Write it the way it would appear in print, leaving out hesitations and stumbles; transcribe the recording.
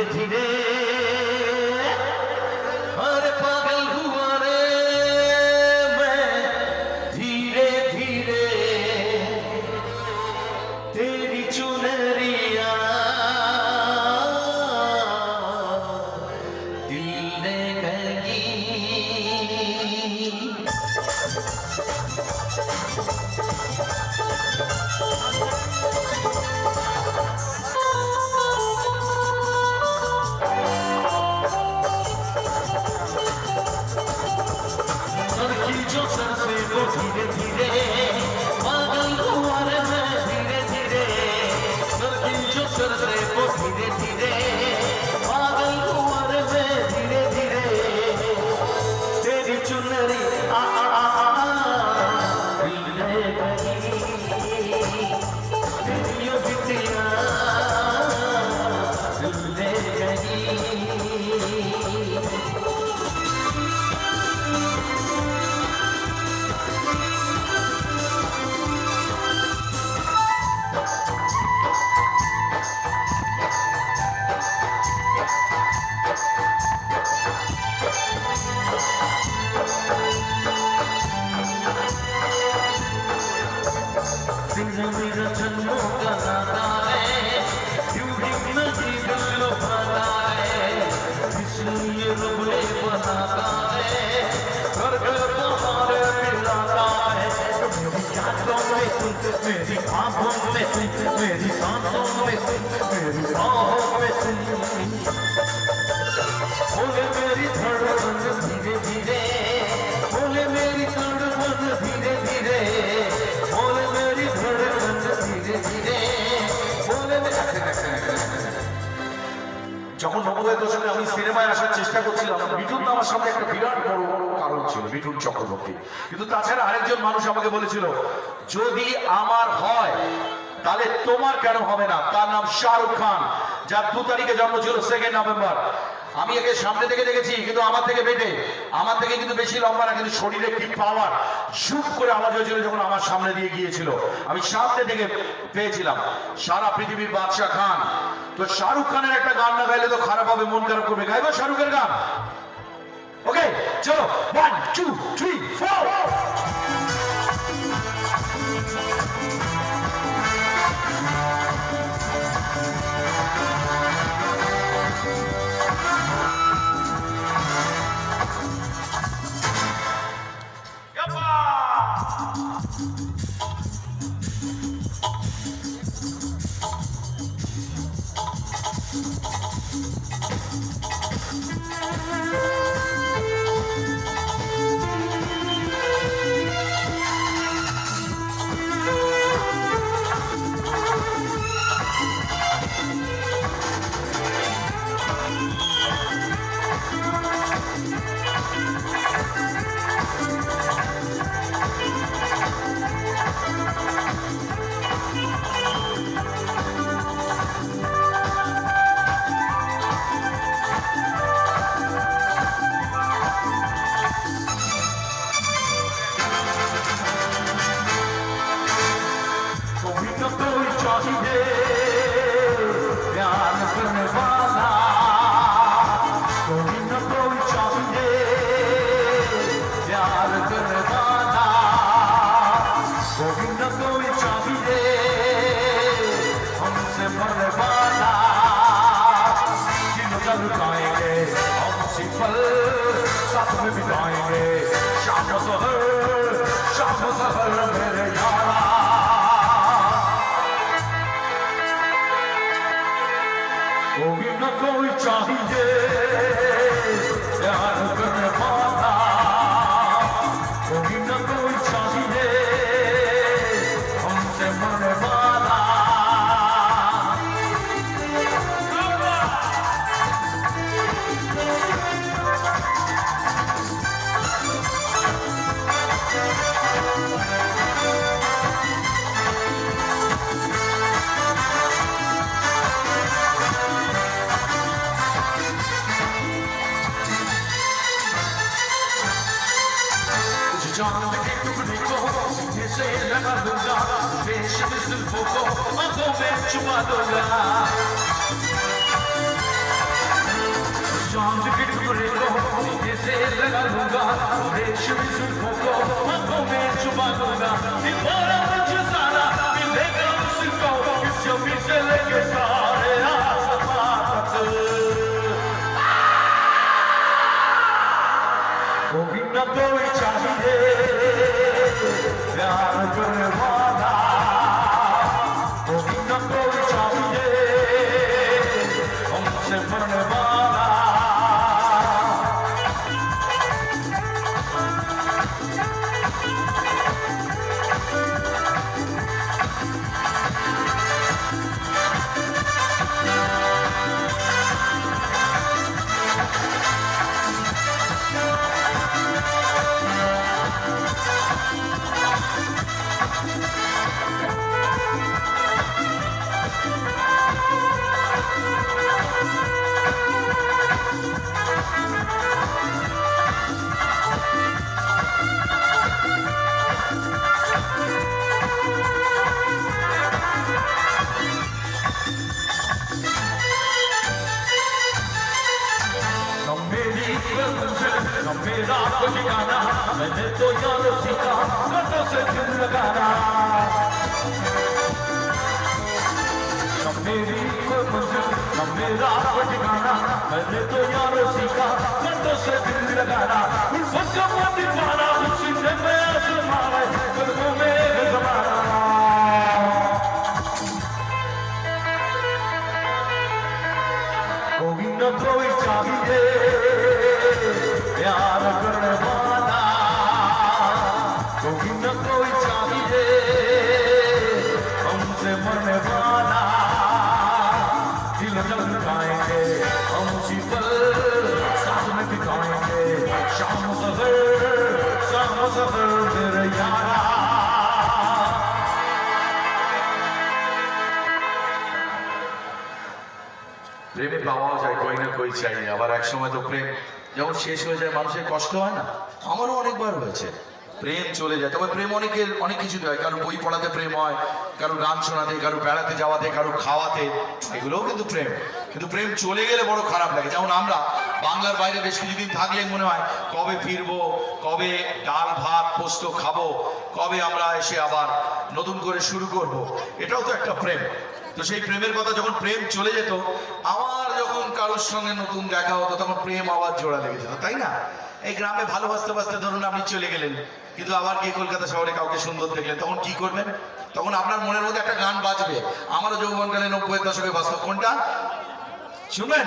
धीरे धीरे अरे पागल हुआ रे मैं धीरे धीरे तेरी चुनरिया दिल ने गई जो सर से वो धीरे धीरे पागल हुआ रे मैं धीरे धीरे सर की जो सर से वो धीरे धीरे पागल हुआ रे मैं धीरे धीरे तेरी चुनरी आ आ आ दिल ने गई तेरी यो बिटिया दिल ने गई मेरा जन्मों का नाता है यूं ही नदी दिल भाता है इसलिए रब ने बनाता है घर घर तुम्हारे मिलाता है मेरी यादों में तुम मेरी आंखों में तुम मेरी सांसों में तुम मेरी बाहों में तुम बोले मेरी धड़कन धीरे धीरे बोले मेरी धड़कन धीरे धीरे बोले मेरी धड़कन धीरे धीरे बोले যখন নবোদয় দশকে আমি সিনেমায় আসার চেষ্টা করছিলাম মিঠুন আমার সামনে একটা বিরাট বড় কারণ ছিল মিঠুন চক্রবর্তী কিন্তু তাছাড়া আরেকজন মানুষ আমাকে বলেছিল যদি আমার হয় তাহলে তোমার কেন হবে না তার নাম শাহরুখ খান যার 2 তারিখে জন্ম ছিল 2 নভেম্বর আমি একে সামনে থেকে দেখেছি কিন্তু আমার থেকে বেটে আমার থেকে কিন্তু বেশি লম্বা না কিন্তু শরীরে কি পাওয়ার শুট করে আওয়াজ হয়েছিল যখন আমার সামনে দিয়ে গিয়েছিল আমি সামনে থেকে পেয়েছিলাম সারা পৃথিবীর বাদশা খান তো শাহরুখ খানের একটা গান না গাইলে তো খারাপ হবে মন খারাপ করবে গাইবো শাহরুখের গান ওকে চলো 1 2 3 साथ में बिताएंगे शाम सहर मेरे यारा कोई न कोई चाहिए प्यार करने वाला कोई न कोई चाहिए हमसे मरने वाला जान के टुकड़े को सीधे से लगा दूंगा बेशक जुल्फों को आंखों में छुपा दूंगा चांद के टुकड़े को सीने से लगा लूंगा, रेशमी जुल्फों को आंखों में छुपा लूंगा, दीवाना मुझे सारा मिलेगा उसको, इस जमी से लेके सारे आसमां तक। कोई न कोई चाहिए प्यार करने वाला, कोई न कोई चाहिए हमसे बढ़ने वाला। मेरा कुछ गाना मैंने तो यार सीखा गटों से दिल लगाना, न मेरी कोई मंजिल न मेरा कुछ गाना, मैंने तो यार सीखा गटों से दिल लगाना। उल्फत का मोती पाना सीने में आजमाना, कदमों में जमाना। कोई न कोई चाहिए प्यार करने वाला, कोई न कोई चाहिए हमसे मरने वाला। दिल धड़काएंगे हम उसी पल साथ में दिखाएंगे, शाम सफर मेरे यारा। প্রেমে পাওয়াও যায় কই না কই চাই, আবার এক সময় তো প্রেম যখন শেষ হয়ে যায় মানুষের কষ্ট হয় না? আমারও অনেকবার হয়েছে প্রেম চলে যায়। তবে প্রেম অনেকের অনেক কিছু হয়, কারো বই পড়াতে প্রেম হয়, কারো গান শোনাতে, কারো বেড়াতে যাওয়াতে, কারো খাওয়াতে, এগুলোও কিন্তু প্রেম। কিন্তু প্রেম চলে গেলে বড় খারাপ লাগে। যেমন আমরা বাংলার বাইরে বেশ কিছুদিন থাকলে মনে হয় কবে ফিরবো, কবে ডাল ভাত পোস্ত খাবো, কবে আমরা এসে আবার নতুন করে শুরু করব। এটাও তো একটা প্রেম। তো সেই প্রেমের কথা যখন প্রেম চলে যেত, আমার যখন কারোর সঙ্গে নতুন দেখা হতো তখন প্রেম আবার জোড়া লেগে যেত, তাই না? এই গ্রামে ভালোবাসতে বাসতে ধরুন আপনি চলে গেলেন, কিন্তু আবার গিয়ে কলকাতা শহরে কাউকে সুন্দর দেখলেন, তখন কি করবেন? তখন আপনার মনের মধ্যে একটা গান বাজবে, আমারও যৌবনকালে 90-এর দশকে বাজতো। কোনটা শুনবেন?